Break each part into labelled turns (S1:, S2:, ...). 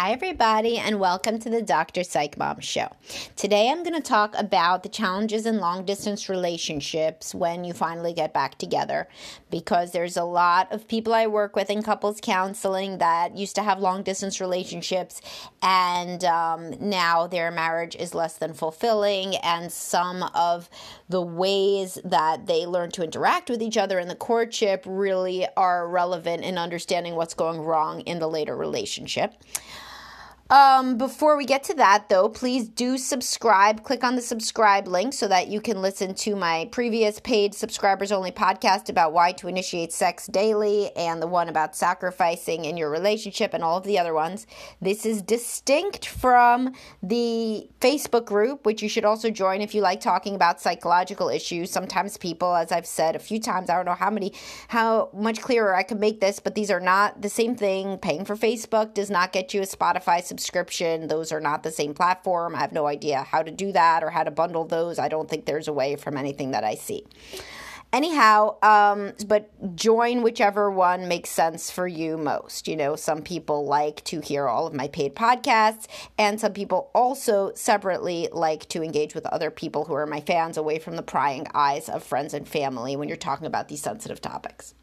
S1: Hi, everybody, and welcome to the Dr. Psych Mom Show. Today, I'm going to talk about the challenges in long-distance relationships when you finally get back together, because there's a lot of people I work with in couples counseling that used to have long-distance relationships, and now their marriage is less than fulfilling, and some of the ways that they learn to interact with each other in the courtship really are relevant in understanding what's going wrong in the later relationship. Before we get to that, though, please do subscribe. Click on the subscribe link so that you can listen to my previous paid subscribers-only podcast about why to initiate sex daily and the one about sacrificing in your relationship and all of the other ones. This is distinct from the Facebook group, which you should also join if you like talking about psychological issues. Sometimes people, as I've said a few times, I don't know how much clearer I could make this, but these are not the same thing. Paying for Facebook does not get you a Spotify subscription. Those are not the same platform. I have no idea how to do that or how to bundle those. I don't think there's a way from anything that I see. Anyhow, but join whichever one makes sense for you most. You know, some people like to hear all of my paid podcasts, and some people also separately like to engage with other people who are my fans away from the prying eyes of friends and family when you're talking about these sensitive topics.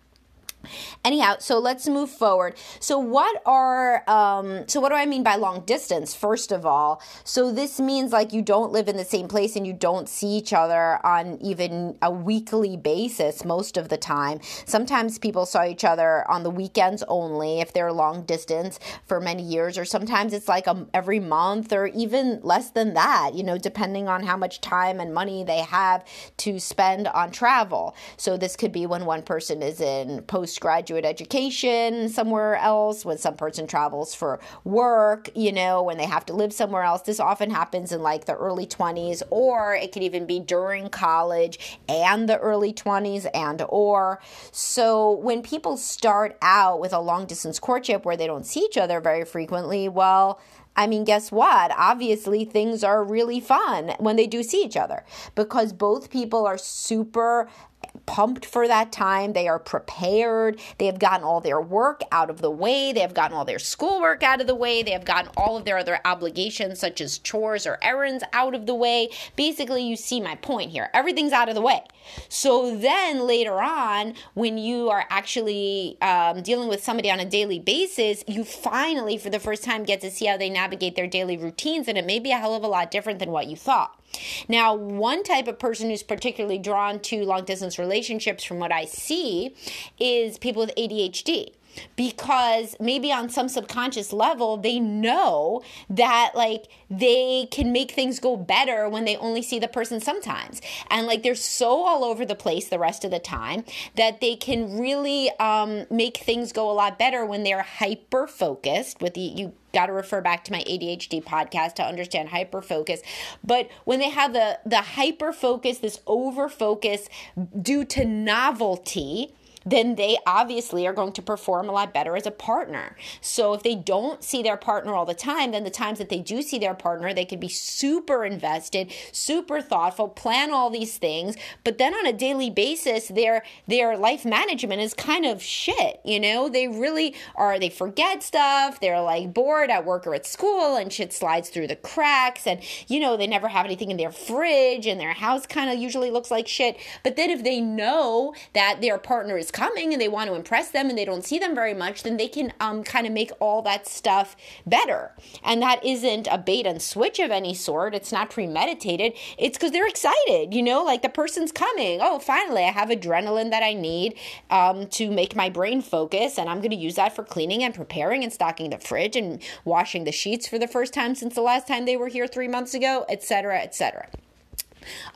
S1: Anyhow, so let's move forward. So what do I mean by long distance? First of all, so this means like you don't live in the same place and you don't see each other on even a weekly basis most of the time. Sometimes people saw each other on the weekends only if they're long distance for many years, or sometimes it's like every month or even less than that, you know, depending on how much time and money they have to spend on travel. So this could be when one person is in postgraduate education somewhere else, when some person travels for work, you know, when they have to live somewhere else. This often happens in like the early 20s, or it could even be during college and the early 20s or. So when people start out with a long distance courtship where they don't see each other very frequently, well, I mean, guess what? Obviously, things are really fun when they do see each other because both people are super pumped for that time. They are prepared. They have gotten all their work out of the way. They have gotten all their schoolwork out of the way. They have gotten all of their other obligations, such as chores or errands, out of the way. Basically, you see my point here. Everything's out of the way. So then later on, when you are actually dealing with somebody on a daily basis, you finally, for the first time, get to see how they navigate their daily routines, and it may be a hell of a lot different than what you thought. Now, one type of person who's particularly drawn to long-distance relationships, from what I see, is people with ADHD. Because maybe on some subconscious level, they know that like they can make things go better when they only see the person sometimes. And like they're so all over the place the rest of the time that they can really make things go a lot better when they're hyper-focused. You got to refer back to my ADHD podcast to understand hyper-focus. But when they have the hyper-focus, this over-focus due to novelty, then they obviously are going to perform a lot better as a partner. So if they don't see their partner all the time, then the times that they do see their partner, they can be super invested, super thoughtful, plan all these things. But then on a daily basis, their life management is kind of shit, you know? They really are, they forget stuff. They're like bored at work or at school and shit slides through the cracks. And, you know, they never have anything in their fridge and their house kind of usually looks like shit. But then if they know that their partner is coming and they want to impress them and they don't see them very much, then they can kind of make all that stuff better. And that isn't a bait and switch of any sort. It's not premeditated. It's because they're excited, you know, like the person's coming. Oh, finally, I have adrenaline that I need to make my brain focus, and I'm going to use that for cleaning and preparing and stocking the fridge and washing the sheets for the first time since the last time they were here 3 months ago, etc., etc.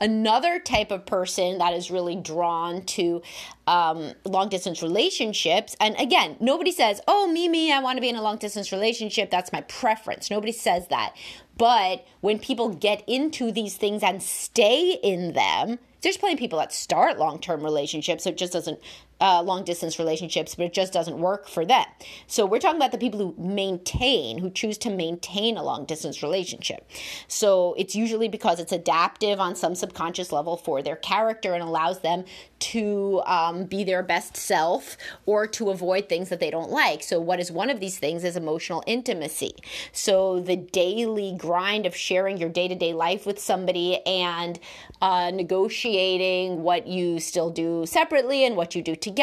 S1: Another type of person that is really drawn to long-distance relationships, and again, nobody says, oh, me, I want to be in a long-distance relationship. That's my preference. Nobody says that. But when people get into these things and stay in them, There's plenty of people that start long-term relationships, so it just doesn't, long-distance relationships, but it just doesn't work for them. So we're talking about the people who choose to maintain a long-distance relationship. So it's usually because it's adaptive on some subconscious level for their character and allows them to be their best self or to avoid things that they don't like. So what is one of these things is emotional intimacy. So the daily grind of sharing your day-to-day life with somebody and negotiating what you still do separately and what you do together,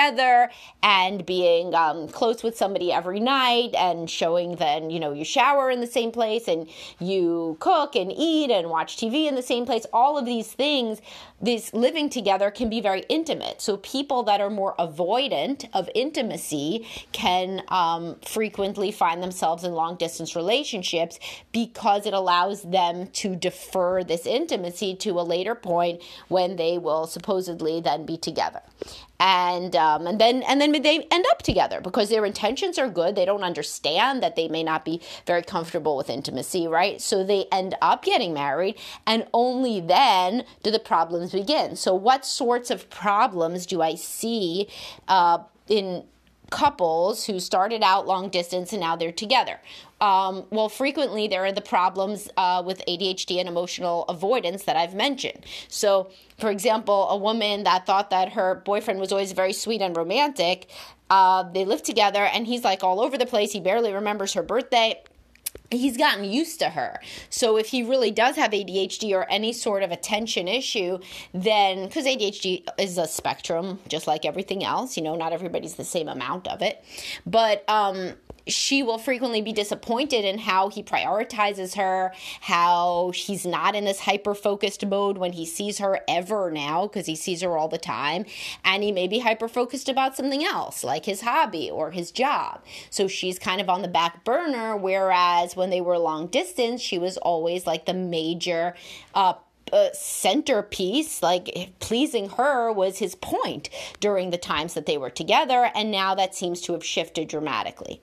S1: and being close with somebody every night, and showing then, you shower in the same place and you cook and eat and watch TV in the same place. All of these things, this living together can be very intimate. So people that are more avoidant of intimacy can frequently find themselves in long distance relationships because it allows them to defer this intimacy to a later point when they will supposedly then be together. And then they end up together because their intentions are good. They don't understand that they may not be very comfortable with intimacy, right? So they end up getting married, and only then do the problems begin. So what sorts of problems do I see in couples who started out long distance and now they're together? Well, frequently there are the problems with ADHD and emotional avoidance that I've mentioned. So, for example, a woman that thought that her boyfriend was always very sweet and romantic, they live together and he's like all over the place. He barely remembers her birthday. He's gotten used to her. So if he really does have ADHD or any sort of attention issue, then, because ADHD is a spectrum, just like everything else, not everybody's the same amount of it. But she will frequently be disappointed in how he prioritizes her, how he's not in this hyper-focused mode when he sees her ever now, because he sees her all the time, and he may be hyper-focused about something else, like his hobby or his job. So she's kind of on the back burner, whereas when they were long distance, she was always like the major centerpiece. Like, pleasing her was his point during the times that they were together, and now that seems to have shifted dramatically.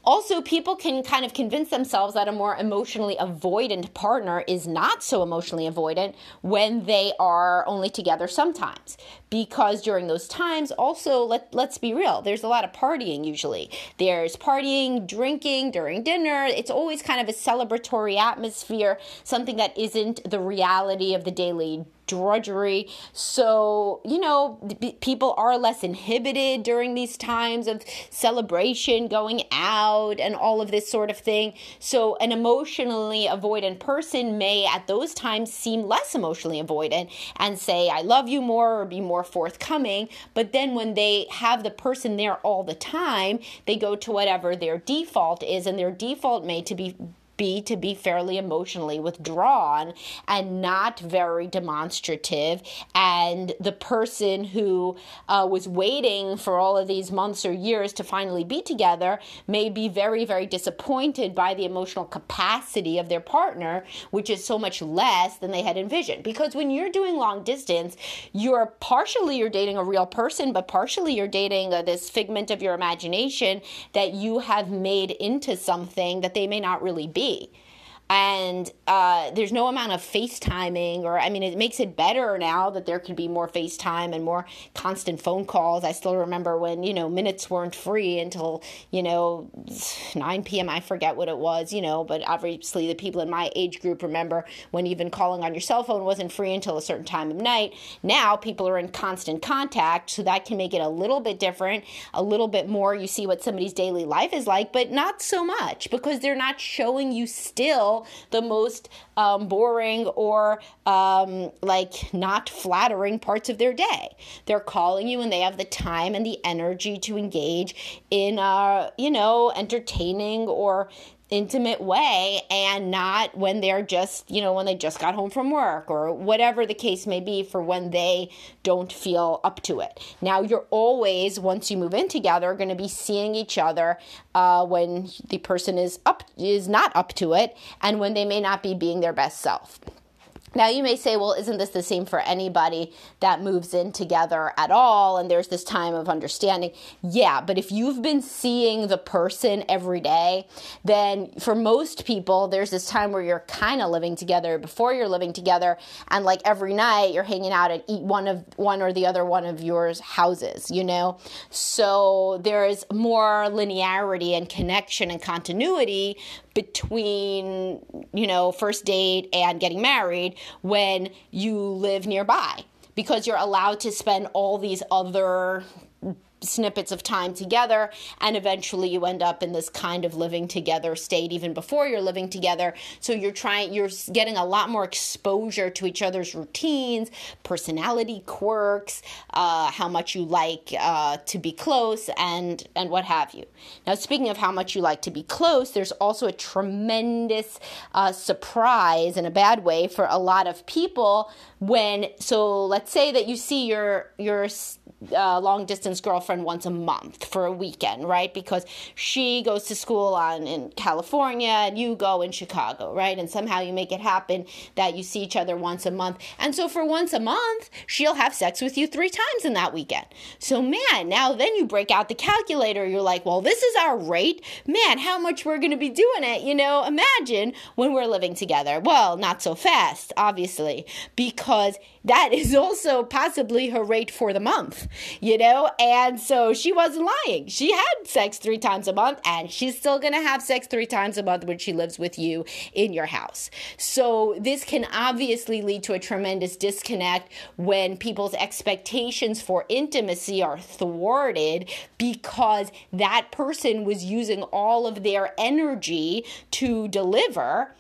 S1: Also, people can kind of convince themselves that a more emotionally avoidant partner is not so emotionally avoidant when they are only together sometimes. Because during those times, also, let's be real, there's a lot of partying usually. There's partying, drinking during dinner. It's always kind of a celebratory atmosphere, something that isn't the reality of the daily drudgery. So, people are less inhibited during these times of celebration, going out, and all of this sort of thing. So an emotionally avoidant person may at those times seem less emotionally avoidant and say, I love you more, or be more forthcoming. But then when they have the person there all the time, they go to whatever their default is, and their default may to be fairly emotionally withdrawn and not very demonstrative. And the person who was waiting for all of these months or years to finally be together may be very, very disappointed by the emotional capacity of their partner, which is so much less than they had envisioned. Because when you're doing long distance, you're dating a real person, but partially you're dating this figment of your imagination that you have made into something that they may not really be. And there's no amount of FaceTiming, it makes it better now that there can be more FaceTime and more constant phone calls. I still remember when, minutes weren't free until, 9 p.m. I forget what it was, but obviously the people in my age group remember when even calling on your cell phone wasn't free until a certain time of night. Now people are in constant contact, so that can make it a little bit different, a little bit more. You see what somebody's daily life is like, but not so much, because they're not showing you still the most boring or not flattering parts of their day. They're calling you and they have the time and the energy to engage in entertaining or intimate way, and not when they're just, when they just got home from work, or whatever the case may be, for when they don't feel up to it. Now, you're always, once you move in together, going to be seeing each other when the person is not up to it, and when they may not be being their best self. Now, you may say, well, isn't this the same for anybody that moves in together at all? And there's this time of understanding. Yeah, but if you've been seeing the person every day, then for most people, there's this time where you're kind of living together before you're living together. And like every night, you're hanging out at one or the other one of your houses, you know? So there's more linearity and connection and continuity between, you know, first date and getting married when you live nearby, because you're allowed to spend all these other snippets of time together, and eventually you end up in this kind of living together state even before you're living together. So you're getting a lot more exposure to each other's routines, personality quirks, how much you like to be close, and what have you. Now, speaking of how much you like to be close, there's also a tremendous surprise in a bad way for a lot of people so let's say that you see your long distance girlfriend once a month for a weekend, right? Because she goes to school in California and you go in Chicago, right? And somehow you make it happen that you see each other once a month. And so for once a month, she'll have sex with you 3 times in that weekend. So man, now then you break out the calculator. You're like, well, this is our rate. Man, how much we're going to be doing it, you know? Imagine when we're living together. Well, not so fast, obviously, because that is also possibly her rate for the month, you know? And so she wasn't lying. She had sex 3 times a month, and she's still going to have sex 3 times a month when she lives with you in your house. So this can obviously lead to a tremendous disconnect when people's expectations for intimacy are thwarted because that person was using all of their energy to deliver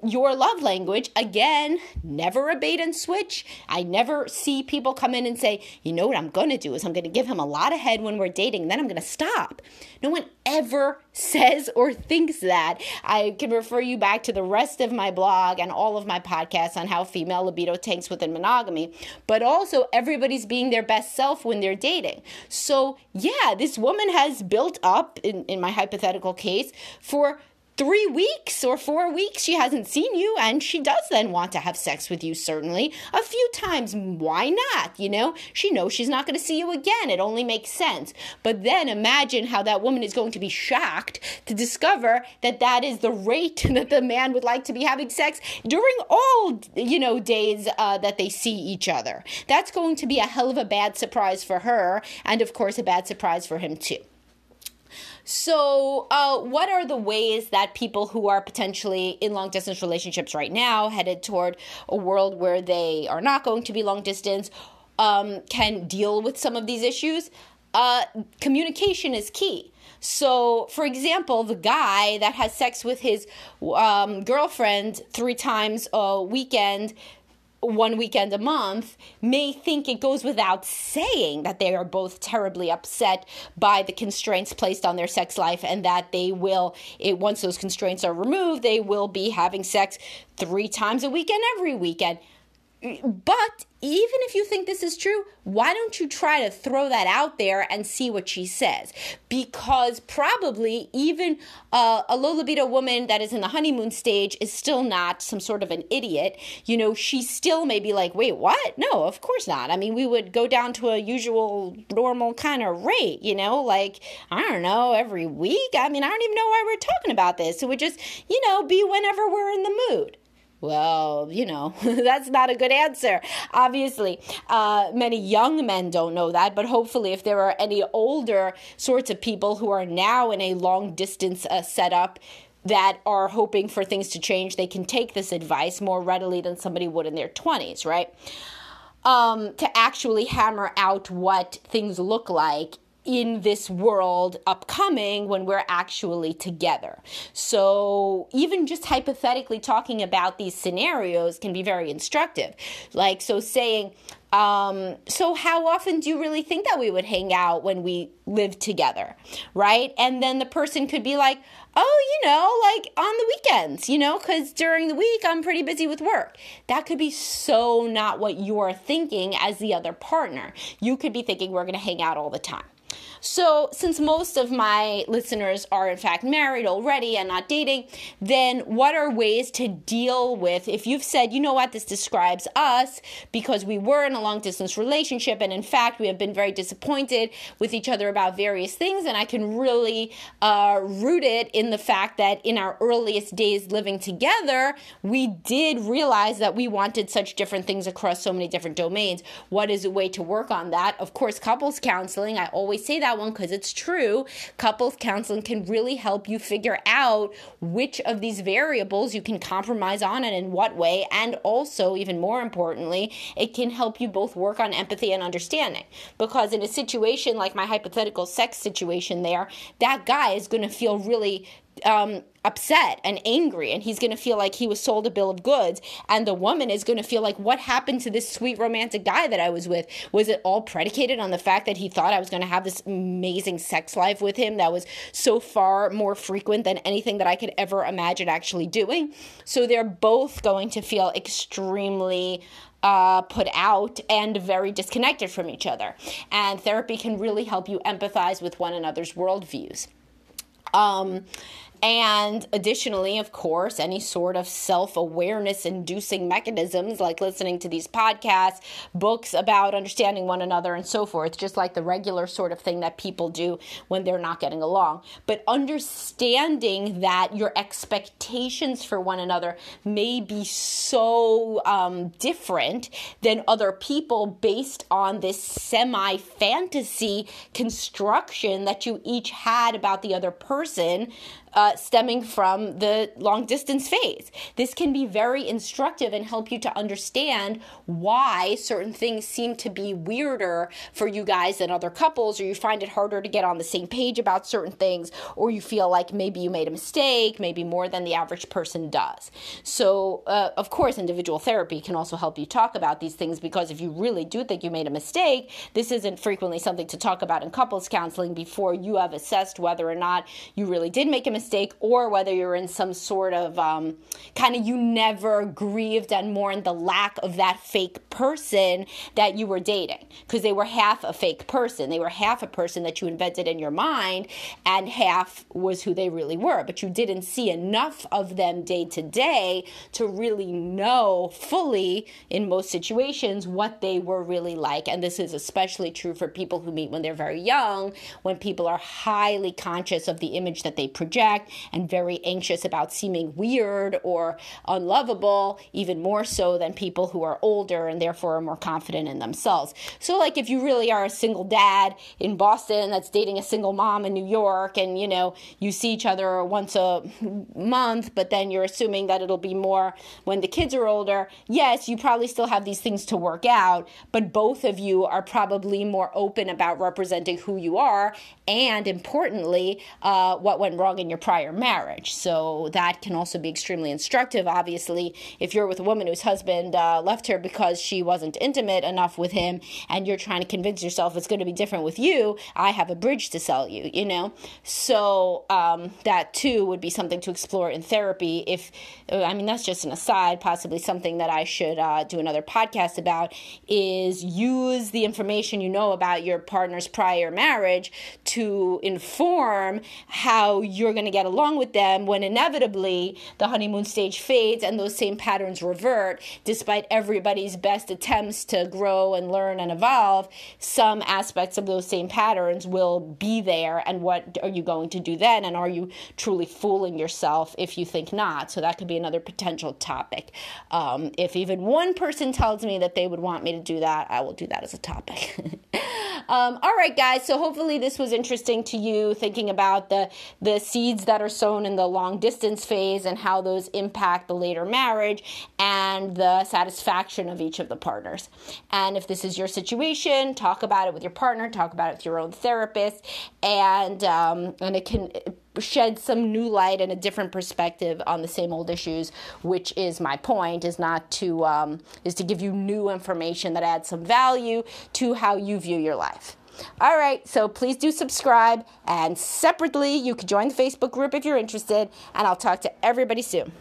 S1: your love language. Again, never a bait and switch. I never see people come in and say, you know what I'm going to do is I'm going to give him a lot of head when we're dating, and then I'm going to stop. No one ever says or thinks that. I can refer you back to the rest of my blog and all of my podcasts on how female libido tanks within monogamy, but also everybody's being their best self when they're dating. So yeah, this woman has built up, in my hypothetical case, for 3 weeks or 4 weeks, she hasn't seen you, and she does then want to have sex with you, certainly, a few times. Why not? You know, she knows she's not going to see you again. It only makes sense. But then imagine how that woman is going to be shocked to discover that that is the rate that the man would like to be having sex during all, you know, days that they see each other. That's going to be a hell of a bad surprise for her, and of course, a bad surprise for him too. So what are the ways that people who are potentially in long-distance relationships right now, headed toward a world where they are not going to be long-distance, can deal with some of these issues? Communication is key. So, for example, the guy that has sex with his girlfriend 3 times a weekend, 1 weekend a month, may think it goes without saying that they are both terribly upset by the constraints placed on their sex life, and that they will, once those constraints are removed, they will be having sex 3 times a weekend every weekend. But even if you think this is true, why don't you try to throw that out there and see what she says? Because probably even a low libido woman that is in the honeymoon stage is still not some sort of an idiot. You know, she still may be like, wait, what? No, of course not. I mean, we would go down to a usual normal kind of rate, you know, like, I don't know, every week. I mean, I don't even know why we're talking about this. It would just, you know, be whenever we're in the mood. Well, you know, that's not a good answer. Obviously, many young men don't know that, but hopefully if there are any older sorts of people who are now in a long distance setup that are hoping for things to change, they can take this advice more readily than somebody would in their 20s, right? To actually hammer out what things look like in this world upcoming when we're actually together. So even just hypothetically talking about these scenarios can be very instructive. Like, so saying, so how often do you really think that we would hang out when we live together, right? And then the person could be like, oh, you know, like on the weekends, you know, because during the week I'm pretty busy with work. That could be so not what you're thinking as the other partner. You could be thinking we're going to hang out all the time. So since most of my listeners are in fact married already and not dating, then what are ways to deal with, if you've said, you know what, this describes us because we were in a long distance relationship and in fact we have been very disappointed with each other about various things, and I can really root it in the fact that in our earliest days living together, we did realize that we wanted such different things across so many different domains. What is a way to work on that? Of course, couples counseling. I always say that one because it's true. Couples counseling can really help you figure out which of these variables you can compromise on and in what way. And also, even more importantly, it can help you both work on empathy and understanding. Because in a situation like my hypothetical sex situation there, that guy is going to feel really upset and angry, and he's going to feel like he was sold a bill of goods, and the woman is going to feel like, what happened to this sweet romantic guy that I was with? Was it all predicated on the fact that he thought I was going to have this amazing sex life with him that was so far more frequent than anything that I could ever imagine actually doing? So they're both going to feel extremely put out and very disconnected from each other, and therapy can really help you empathize with one another's worldviews. And additionally, of course, any sort of self-awareness inducing mechanisms like listening to these podcasts, books about understanding one another and so forth, just like the regular sort of thing that people do when they're not getting along. But understanding that your expectations for one another may be so different than other people based on this semi-fantasy construction that you each had about the other person, stemming from the long distance phase. This can be very instructive and help you to understand why certain things seem to be weirder for you guys than other couples, or you find it harder to get on the same page about certain things, or you feel like maybe you made a mistake, maybe more than the average person does. So, of course, individual therapy can also help you talk about these things, because if you really do think you made a mistake, this isn't frequently something to talk about in couples counseling before you have assessed whether or not you really did make a mistake, or whether you're in some sort of you never grieved and mourned the lack of that fake person that you were dating, because they were half a fake person. They were half a person that you invented in your mind, and half was who they really were. But you didn't see enough of them day to day to really know fully, in most situations, what they were really like. And this is especially true for people who meet when they're very young, when people are highly conscious of the image that they project and very anxious about seeming weird or unlovable, even more so than people who are older and therefore are more confident in themselves. So like if you really are a single dad in Boston that's dating a single mom in New York, and you see each other once a month, but then you're assuming that it'll be more when the kids are older, yes, you probably still have these things to work out, but both of you are probably more open about representing who you are, and importantly, what went wrong in your prior marriage. So that can also be extremely instructive. Obviously, if you're with a woman whose husband left her because she wasn't intimate enough with him, and you're trying to convince yourself it's going to be different with you, I have a bridge to sell you, So that too would be something to explore in therapy. That's just an aside, possibly something that I should do another podcast about, is use the information you know about your partner's prior marriage to inform how you're going to get along with them when inevitably the honeymoon stage fades and those same patterns revert. Despite everybody's best attempts to grow and learn and evolve, some aspects of those same patterns will be there. And what are you going to do then? And are you truly fooling yourself if you think not? So that could be another potential topic. If even one person tells me that they would want me to do that, I will do that as a topic. All right, guys. So hopefully this was interesting to you, thinking about the seeds that are sown in the long distance phase and how those impact the later marriage and the satisfaction of each of the partners. And if this is your situation, talk about it with your partner, talk about it with your own therapist, and it can shed some new light and a different perspective on the same old issues, which is my point, is to give you new information that adds some value to how you view your life. All right, so please do subscribe, and separately, you can join the Facebook group if you're interested, and I'll talk to everybody soon.